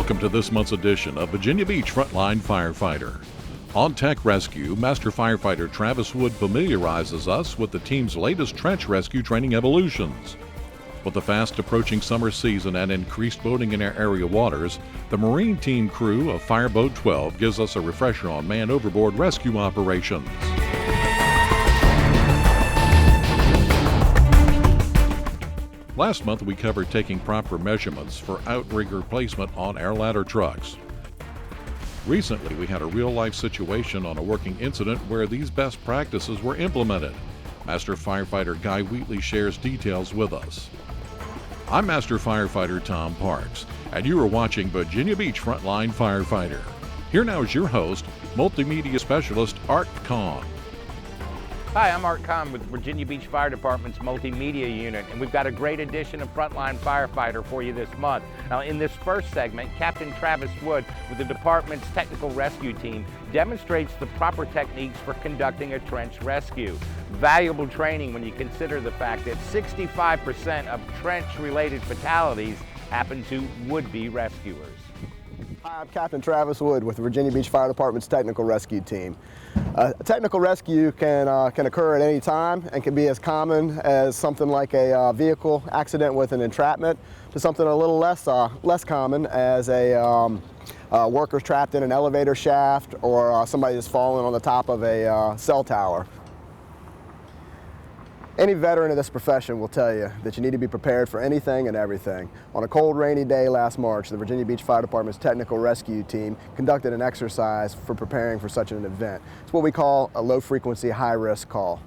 Welcome to this month's edition of Virginia Beach Frontline Firefighter. On Tech Rescue, Master Firefighter Travis Wood familiarizes us with the team's latest trench rescue training evolutions. With the fast approaching summer season and increased boating in our area waters, the Marine Team crew of Fireboat 12 gives us a refresher on manned overboard rescue operations. Last month we covered taking proper measurements for outrigger placement on air ladder trucks. Recently we had a real-life situation on a working incident where these best practices were implemented. Master Firefighter Guy Wheatley shares details with us. I'm Master Firefighter Tom Parks, and you are watching Virginia Beach Frontline Firefighter. Here now is your host, Multimedia Specialist Art Kahn. Hi, I'm Art Kahn with Virginia Beach Fire Department's Multimedia Unit, and we've got a great edition of Frontline Firefighter for you this month. Now, in this first segment, Captain Travis Wood with the department's technical rescue team demonstrates the proper techniques for conducting a trench rescue. Valuable training when you consider the fact that 65% of trench-related fatalities happen to would-be rescuers. Hi, I'm Captain Travis Wood with the Virginia Beach Fire Department's technical rescue team. A technical rescue can occur at any time and can be as common as something like a vehicle accident with an entrapment to something a little less common as a worker trapped in an elevator shaft or somebody that's fallen on the top of a cell tower. Any veteran of this profession will tell you that you need to be prepared for anything and everything. On a cold, rainy day last March, the Virginia Beach Fire Department's technical rescue team conducted an exercise for preparing for such an event. It's what we call a low-frequency, high-risk call.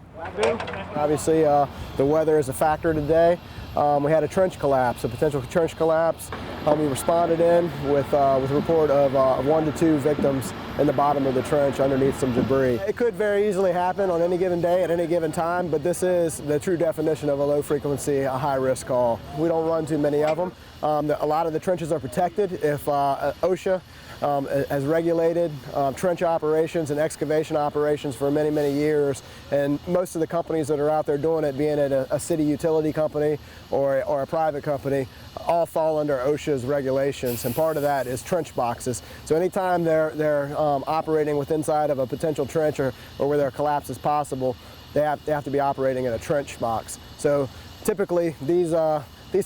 Obviously, the weather is a factor today. We had a trench collapse, a potential trench collapse. We responded in with a report of 1 to 2 victims in the bottom of the trench underneath some debris. It could very easily happen on any given day at any given time, but this is the true definition of a low frequency, a high risk call. We don't run too many of them. A lot of the trenches are protected. If OSHA has regulated trench operations and excavation operations for many, many years, and most of the companies that are out there doing it, being it a city utility company or a private company, all fall under OSHA's regulations, and part of that is trench boxes. So anytime they're operating with inside of a potential trench or where their collapse is possible, they have to be operating in a trench box. So typically these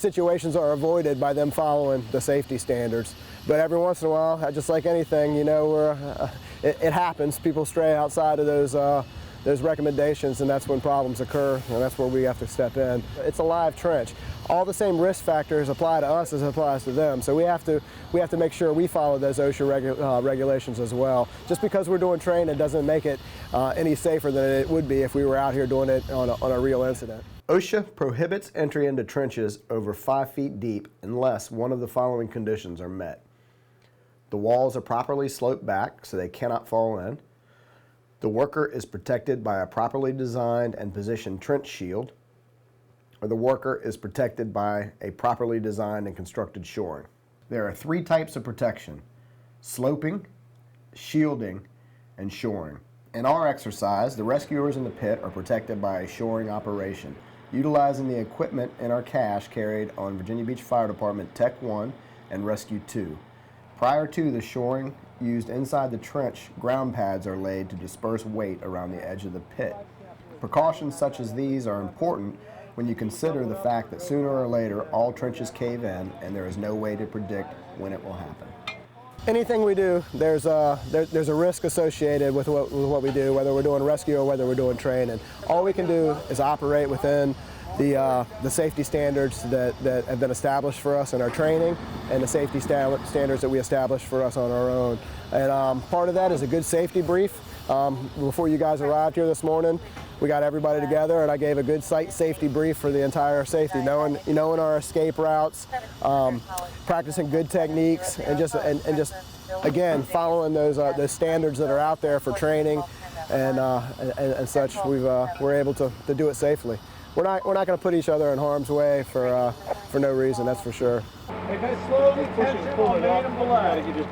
situations are avoided by them following the safety standards. But every once in a while, just like anything, you know, it happens. People stray outside of those recommendations, and that's when problems occur, and that's where we have to step in. It's a live trench. All the same risk factors apply to us as it applies to them, so we have to make sure we follow those OSHA regulations as well. Just because we're doing training doesn't make it any safer than it would be if we were out here doing it on a real incident. OSHA prohibits entry into trenches over 5 feet deep unless one of the following conditions are met. The walls are properly sloped back so they cannot fall in. The worker is protected by a properly designed and positioned trench shield, or the worker is protected by a properly designed and constructed shoring. There are 3 types of protection: sloping, shielding, and shoring. In our exercise, the rescuers in the pit are protected by a shoring operation, utilizing the equipment in our cache carried on Virginia Beach Fire Department Tech 1 and Rescue 2. Prior to the shoring used inside the trench, ground pads are laid to disperse weight around the edge of the pit. Precautions such as these are important when you consider the fact that sooner or later all trenches cave in and there is no way to predict when it will happen. Anything we do, there's a risk associated with what we do, whether we're doing rescue or whether we're doing training. All we can do is operate within the safety standards that have been established for us in our training and the safety standards that we establish for us on our own. And part of that is a good safety brief. Before you guys arrived here this morning, we got everybody together and I gave a good site safety brief for the entire safety, knowing our escape routes, practicing good techniques, and just again following those standards that are out there for training and such. We're able to do it safely. We're not going to put each other in harm's way for no reason, that's for sure.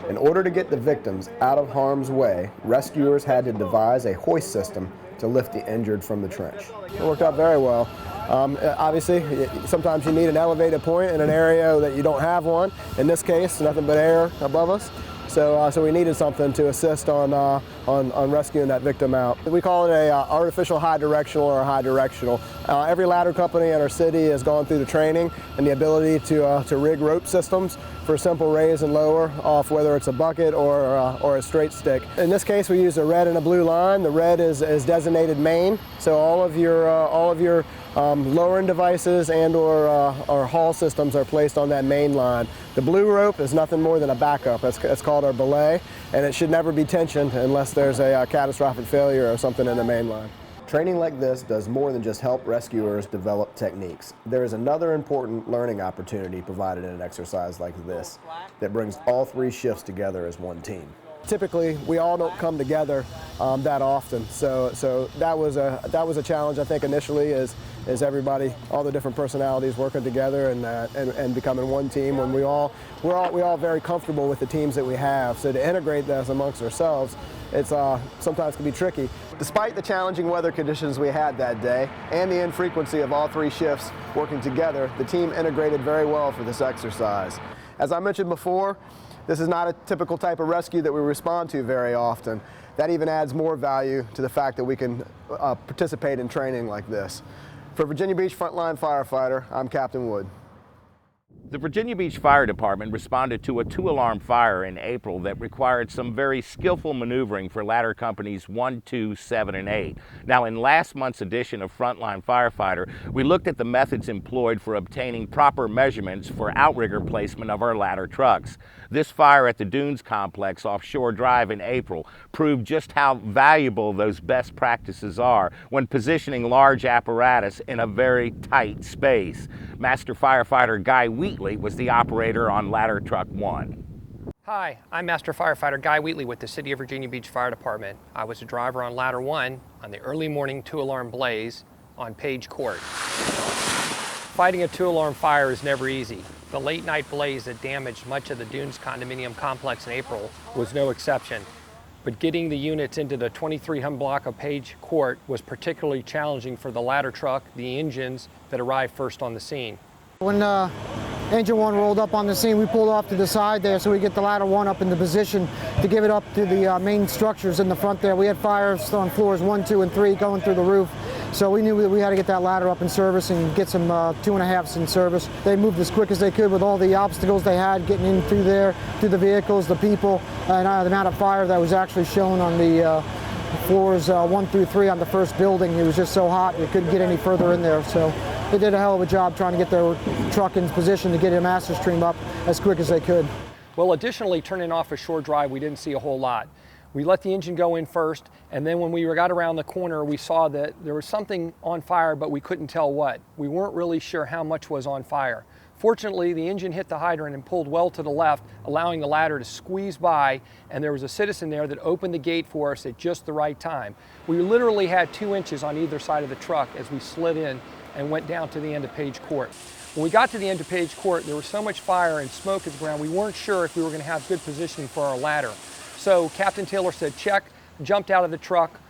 In order to get the victims out of harm's way, rescuers had to devise a hoist system to lift the injured from the trench. It worked out very well. Obviously, sometimes you need an elevated point in an area that you don't have one. In this case, nothing but air above us. So we needed something to assist on rescuing that victim out. We call it a artificial high directional or high directional. Every ladder company in our city has gone through the training and the ability to rig rope systems for simple raise and lower off whether it's a bucket or a straight stick. In this case, we use a red and a blue line. The red is designated main, so all of your lowering devices and or haul systems are placed on that main line. The blue rope is nothing more than a backup. It's called our belay, and it should never be tensioned unless there's a catastrophic failure or something in the main line. Training like this does more than just help rescuers develop techniques. There is another important learning opportunity provided in an exercise like this that brings all three shifts together as one team. Typically, we all don't come together that often, so that was a challenge. I think initially is everybody, all the different personalities working together and becoming one team. When we're all very comfortable with the teams that we have, so to integrate this amongst ourselves, it's sometimes can be tricky. Despite the challenging weather conditions we had that day and the infrequency of all three shifts working together, the team integrated very well for this exercise. As I mentioned before, this is not a typical type of rescue that we respond to very often. That even adds more value to the fact that we can participate in training like this. For Virginia Beach Frontline Firefighter, I'm Captain Wood. The Virginia Beach Fire Department responded to a 2-alarm fire in April that required some very skillful maneuvering for ladder companies 1, 2, 7, and 8. Now, in last month's edition of Frontline Firefighter, we looked at the methods employed for obtaining proper measurements for outrigger placement of our ladder trucks. This fire at the Dunes Complex off Shore Drive in April proved just how valuable those best practices are when positioning large apparatus in a very tight space. Master Firefighter Guy Wheatley was the operator on Ladder Truck 1. Hi, I'm Master Firefighter Guy Wheatley with the City of Virginia Beach Fire Department. I was a driver on Ladder 1 on the early morning 2-alarm blaze on Page Court. Fighting a 2-alarm fire is never easy. The late night blaze that damaged much of the Dunes condominium complex in April was no exception. But getting the units into the 2300 block of Page Court was particularly challenging for the ladder truck, the engines that arrived first on the scene. When engine 1 rolled up on the scene, we pulled off to the side there so we get the ladder 1 up into position to give it up to the main structures in the front there. We had fires on floors 1, 2, and 3 going through the roof. So we knew that we had to get that ladder up in service and get some 2.5s in service. They moved as quick as they could with all the obstacles they had getting in through there, through the vehicles, the people, and the amount of fire that was actually shown on the floors 1 through 3 on the first building. It was just so hot we couldn't get any further in there. So they did a hell of a job trying to get their truck in position to get a master stream up as quick as they could. Well, additionally, turning off a Shore Drive, we didn't see a whole lot. We let the engine go in first, and then when we got around the corner, we saw that there was something on fire, but we couldn't tell what. We weren't really sure how much was on fire. Fortunately, the engine hit the hydrant and pulled well to the left, allowing the ladder to squeeze by, and there was a citizen there that opened the gate for us at just the right time. We literally had 2 inches on either side of the truck as we slid in and went down to the end of Page Court. When we got to the end of Page Court, there was so much fire and smoke at the ground, we weren't sure if we were going to have good positioning for our ladder. So Captain Taylor said, check, jumped out of the truck,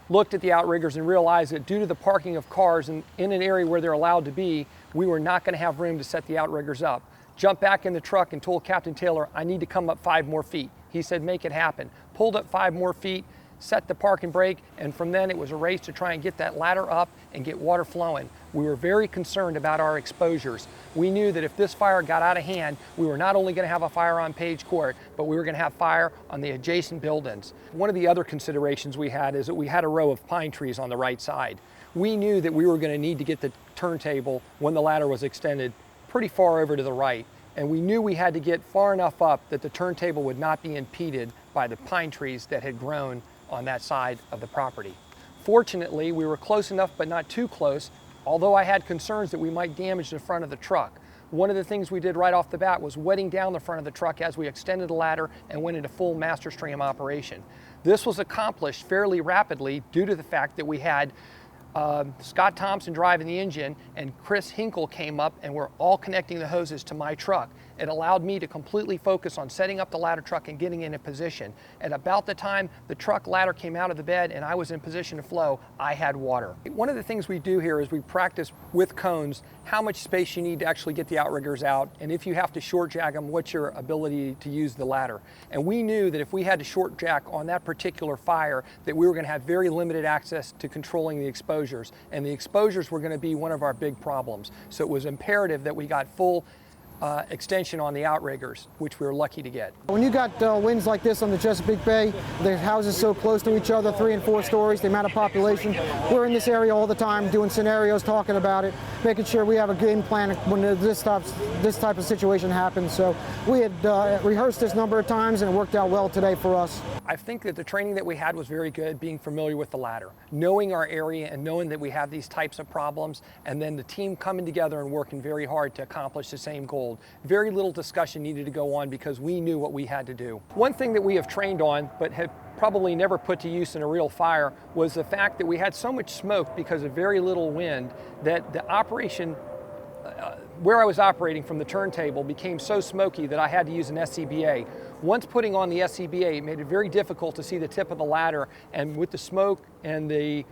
looked at the outriggers and realized that due to the parking of cars in an area where they're allowed to be, we were not going to have room to set the outriggers up. Jumped back in the truck and told Captain Taylor, I need to come up 5 more feet. He said, make it happen. Pulled up 5 more feet, set the parking brake, and from then it was a race to try and get that ladder up and get water flowing. We were very concerned about our exposures. We knew that if this fire got out of hand, we were not only going to have a fire on Page Court, but we were going to have fire on the adjacent buildings. One of the other considerations we had is that we had a row of pine trees on the right side. We knew that we were going to need to get the turntable, when the ladder was extended, pretty far over to the right. And we knew we had to get far enough up that the turntable would not be impeded by the pine trees that had grown on that side of the property. Fortunately, we were close enough, but not too close, although I had concerns that we might damage the front of the truck. One of the things we did right off the bat was wetting down the front of the truck as we extended the ladder and went into full master stream operation. This was accomplished fairly rapidly due to the fact that we had Scott Thompson driving the engine and Chris Hinkle came up and we're all connecting the hoses to my truck. It allowed me to completely focus on setting up the ladder truck and getting in a position. And about the time the truck ladder came out of the bed and I was in position to flow, I had water. One of the things we do here is we practice with cones how much space you need to actually get the outriggers out, and if you have to short jack them, what's your ability to use the ladder. And we knew that if we had to short jack on that particular fire, that we were going to have very limited access to controlling the exposures, and the exposures were going to be one of our big problems. So it was imperative that we got full extension on the outriggers, which we were lucky to get. When you got winds like this on the Chesapeake Bay, the houses so close to each other, 3 and 4 stories, the amount of population, we're in this area all the time doing scenarios, talking about it, making sure we have a game plan when this type of situation happens. So we had rehearsed this number of times and it worked out well today for us. I think that the training that we had was very good, being familiar with the ladder, knowing our area and knowing that we have these types of problems, and then the team coming together and working very hard to accomplish the same goal. Very little discussion needed to go on because we knew what we had to do. One thing that we have trained on but have probably never put to use in a real fire was the fact that we had so much smoke because of very little wind that the operation where I was operating from the turntable became so smoky that I had to use an SCBA. Once putting on the SCBA, it made it very difficult to see the tip of the ladder, and with the smoke and the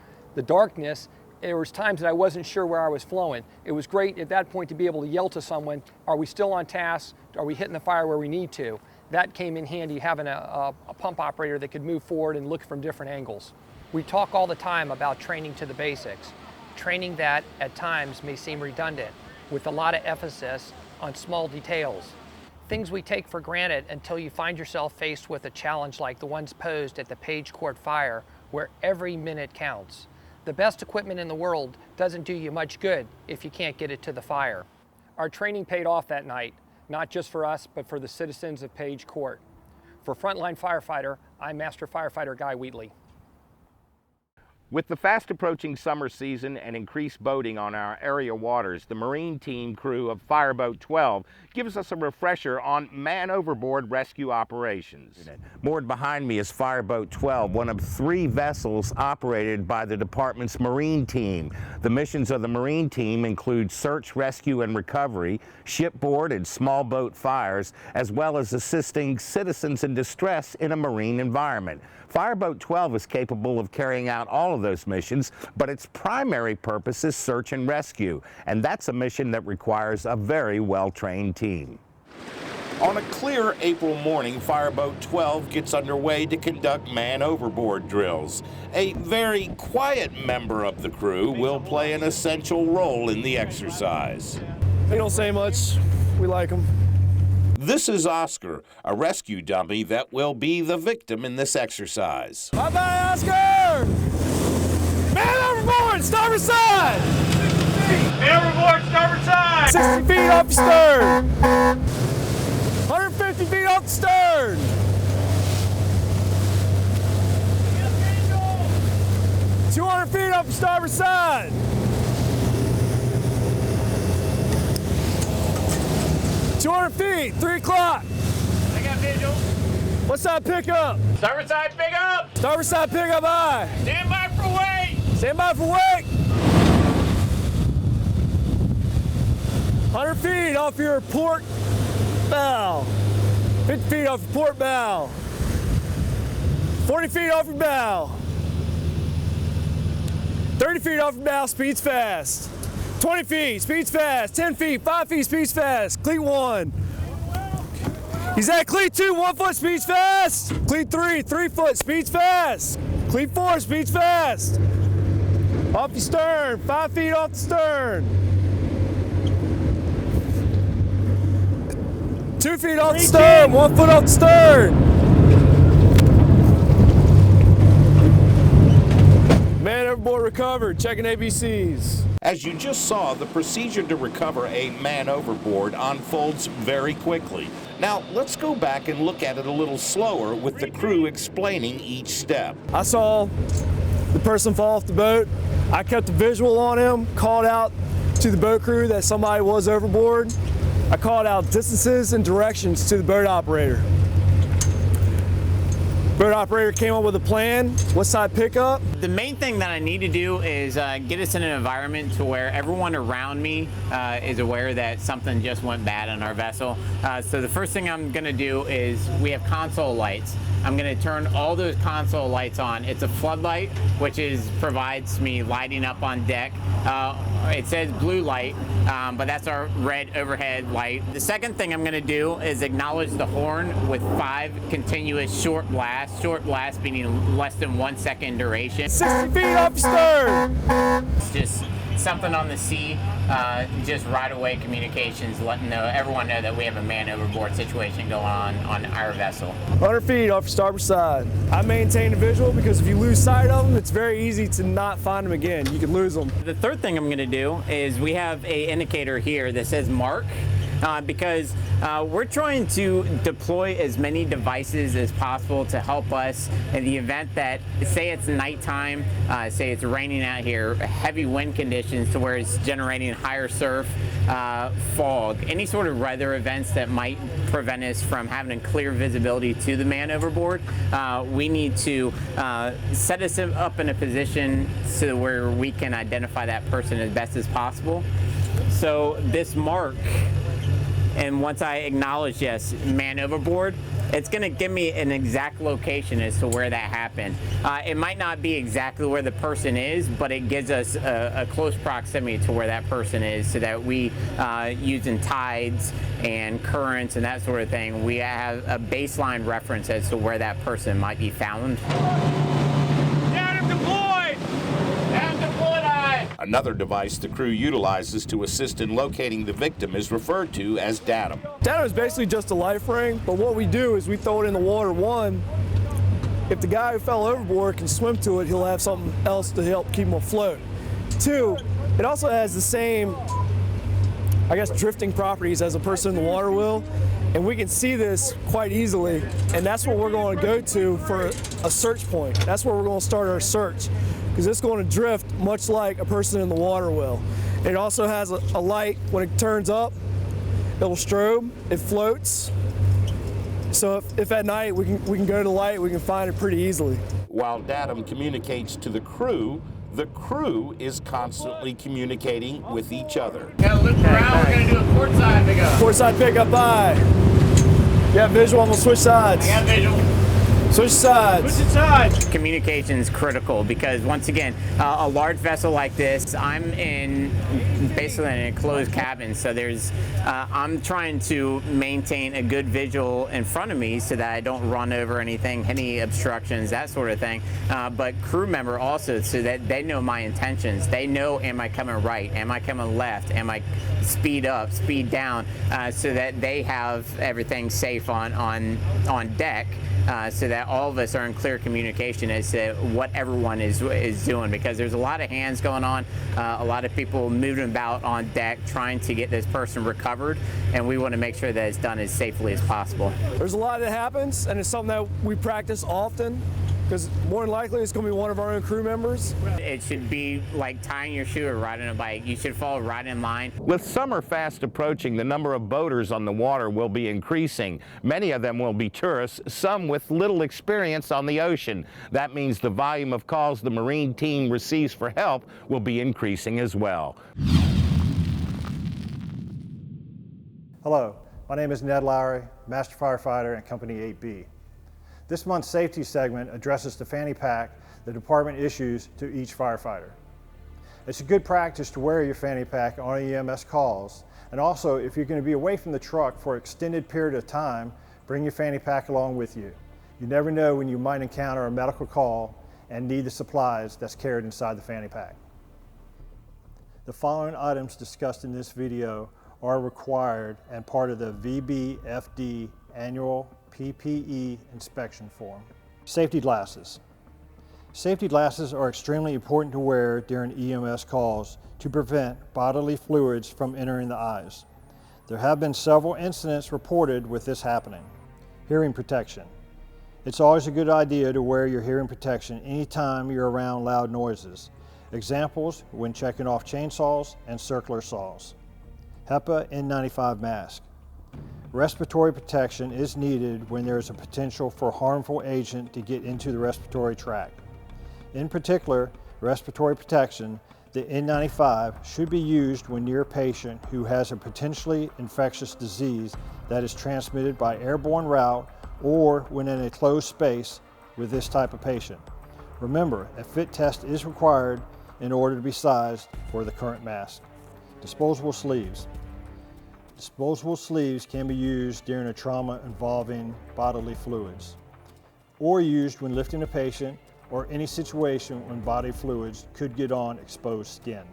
darkness, there was times that I wasn't sure where I was flowing. It was great at that point to be able to yell to someone, are we still on task? Are we hitting the fire where we need to? That came in handy, having a pump operator that could move forward and look from different angles. We talk all the time about training to the basics. Training that at times may seem redundant, with a lot of emphasis on small details. Things we take for granted until you find yourself faced with a challenge like the ones posed at the Page Court fire, where every minute counts. The best equipment in the world doesn't do you much good if you can't get it to the fire. Our training paid off that night, not just for us, but for the citizens of Page Court. For Frontline Firefighter, I'm Master Firefighter Guy Wheatley. With the fast approaching summer season and increased boating on our area waters, the Marine Team crew of Fireboat 12 gives us a refresher on man overboard rescue operations. Moored behind me is Fireboat 12, one of 3 vessels operated by the department's Marine Team. The missions of the Marine Team include search, rescue, and recovery, shipboard and small boat fires, as well as assisting citizens in distress in a marine environment. Fireboat 12 is capable of carrying out all of those missions, but its primary purpose is search and rescue, and that's a mission that requires a very well-trained team. On a clear April morning, Fireboat 12 gets underway to conduct man overboard drills. A very quiet member of the crew will play an essential role in the exercise. They don't say much. We like them. This is Oscar, a rescue dummy that will be the victim in this exercise. Bye-bye, Oscar! Man overboard, starboard side! Man overboard, starboard side! 60 feet off the stern! 150 feet off the stern! $200 feet off the starboard side! 200 feet, 3 o'clock. I got visual. What side pickup? Starboard side, pick up. Starboard side pickup, aye. Stand by for wake. Stand by for wake. 100 feet off your port bow. 50 feet off your port bow. 40 feet off your bow. 30 feet off your bow, speeds fast. 20 feet, speeds fast. 10 feet, 5 feet, speeds fast. Cleat 1. He's at cleat 2, 1 foot, speeds fast. Cleat 3, 3 foot, speeds fast. Cleat 4, speeds fast. Off your stern, 5 feet off the stern. 2 feet off the stern, 1 foot off the stern. Man overboard recovered, checking ABCs. As you just saw, the procedure to recover a man overboard unfolds very quickly. Now, let's go back and look at it a little slower with the crew explaining each step. I saw the person fall off the boat. I kept a visual on him, called out to the boat crew that somebody was overboard. I called out distances and directions to the boat operator. Boat operator came up with a plan. What side pickup? The main thing that I need to do is get us in an environment to where everyone around me is aware that something just went bad on our vessel. So the first thing I'm going to do is we have console lights. I'm going to turn all those console lights on. It's a floodlight, which provides me lighting up on deck. It says blue light, but that's our red overhead light. The second thing I'm going to do is acknowledge the horn with 5 continuous short blasts. Short blasts meaning less than 1 second duration. 60 feet off stern. It's just something on the sea, just right away communications, letting everyone know that we have a man overboard situation going on our vessel. 100 feet off your starboard side. I maintain a visual because if you lose sight of them, it's very easy to not find them again. You can lose them. The third thing I'm going to do is we have an indicator here that says mark. Because we're trying to deploy as many devices as possible to help us in the event that, say it's nighttime, say it's raining out here, heavy wind conditions to where it's generating higher surf, fog, any sort of weather events that might prevent us from having clear visibility to the man overboard. We need to set us up in a position so where we can identify that person as best as possible. So this mark, and once I acknowledge, yes, man overboard, it's going to give me an exact location as to where that happened. It might not be exactly where the person is, but it gives us a close proximity to where that person is so that we, using tides and currents and that sort of thing, we have a baseline reference as to where that person might be found. Down deployed! Down deployed eye! Another device the crew utilizes to assist in locating the victim is referred to as datum. Datum is basically just a life ring, but what we do is we throw it in the water. One, if the guy who fell overboard can swim to it, he'll have something else to help keep him afloat. 2, it also has the same, I guess, drifting properties as a person in the water will, and we can see this quite easily, and that's what we're going to go to for a search point. That's where we're going to start our search, because it's going to drift much like a person in the water will. It also has a light. When it turns up, it will strobe, it floats. So if at night we can go to the light, we can find it pretty easily. While datum communicates to the crew is constantly communicating with each other. Gotta loop around, we're gonna do a port side pickup. Port side pickup, bye. You got visual, I'm gonna switch sides. I got visual. Switch sides. Switch sides. Communication is critical because, once again, a large vessel like this, I'm in basically an enclosed cabin, so I'm trying to maintain a good visual in front of me so that I don't run over anything, any obstructions, that sort of thing. But crew member also, so that they know my intentions. They know, am I coming right? Am I coming left? Am I speed up, speed down? So that they have everything safe on deck. So that all of us are in clear communication as to what everyone is doing, because there's a lot of hands going on, a lot of people moving about on deck trying to get this person recovered, and we want to make sure that it's done as safely as possible. There's a lot that happens, and it's something that we practice often, because more than likely it's going to be one of our own crew members. It should be like tying your shoe or riding a bike. You should fall right in line. With summer fast approaching, the number of boaters on the water will be increasing. Many of them will be tourists, some with little experience on the ocean. That means the volume of calls the Marine team receives for help will be increasing as well. Hello, my name is Ned Lowry, Master Firefighter in Company 8B. This month's safety segment addresses the fanny pack the department issues to each firefighter. It's a good practice to wear your fanny pack on EMS calls, and also if you're going to be away from the truck for an extended period of time, bring your fanny pack along with you. You never know when you might encounter a medical call and need the supplies that's carried inside the fanny pack. The following items discussed in this video are required and part of the VBFD annual PPE inspection form. Safety glasses. Safety glasses are extremely important to wear during EMS calls to prevent bodily fluids from entering the eyes. There have been several incidents reported with this happening. Hearing protection. It's always a good idea to wear your hearing protection anytime you're around loud noises. Examples when checking off chainsaws and circular saws. HEPA N95 mask. Respiratory protection is needed when there is a potential for a harmful agent to get into the respiratory tract. In particular, respiratory protection, the N95 should be used when near a patient who has a potentially infectious disease that is transmitted by airborne route or when in a closed space with this type of patient. Remember, a fit test is required in order to be sized for the current mask. Disposable sleeves. Disposable sleeves can be used during a trauma involving bodily fluids, or used when lifting a patient or any situation when body fluids could get on exposed skin.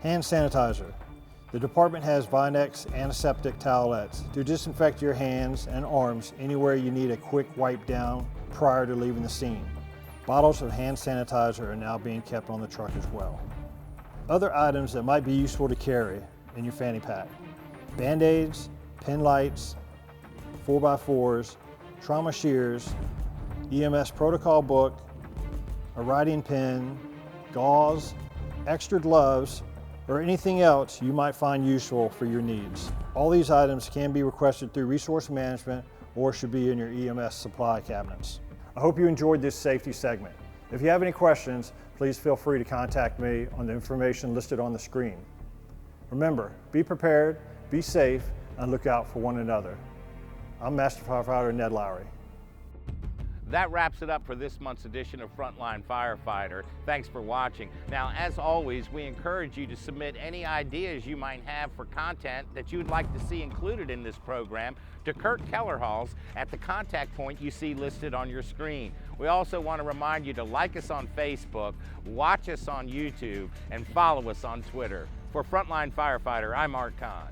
Hand sanitizer. The department has Vinex antiseptic towelettes to disinfect your hands and arms anywhere you need a quick wipe down prior to leaving the scene. Bottles of hand sanitizer are now being kept on the truck as well. Other items that might be useful to carry in your fanny pack: Band-Aids, pen lights, 4x4s, trauma shears, EMS protocol book, a writing pen, gauze, extra gloves, or anything else you might find useful for your needs. All these items can be requested through resource management or should be in your EMS supply cabinets. I hope you enjoyed this safety segment. If you have any questions, please feel free to contact me on the information listed on the screen. Remember, be prepared, be safe, and look out for one another. I'm Master Firefighter Ned Lowry. That wraps it up for this month's edition of Frontline Firefighter. Thanks for watching. Now, as always, we encourage you to submit any ideas you might have for content that you would like to see included in this program to Kirk Kellerhals at the contact point you see listed on your screen. We also want to remind you to like us on Facebook, watch us on YouTube, and follow us on Twitter. For Frontline Firefighter, I'm Art Kahn.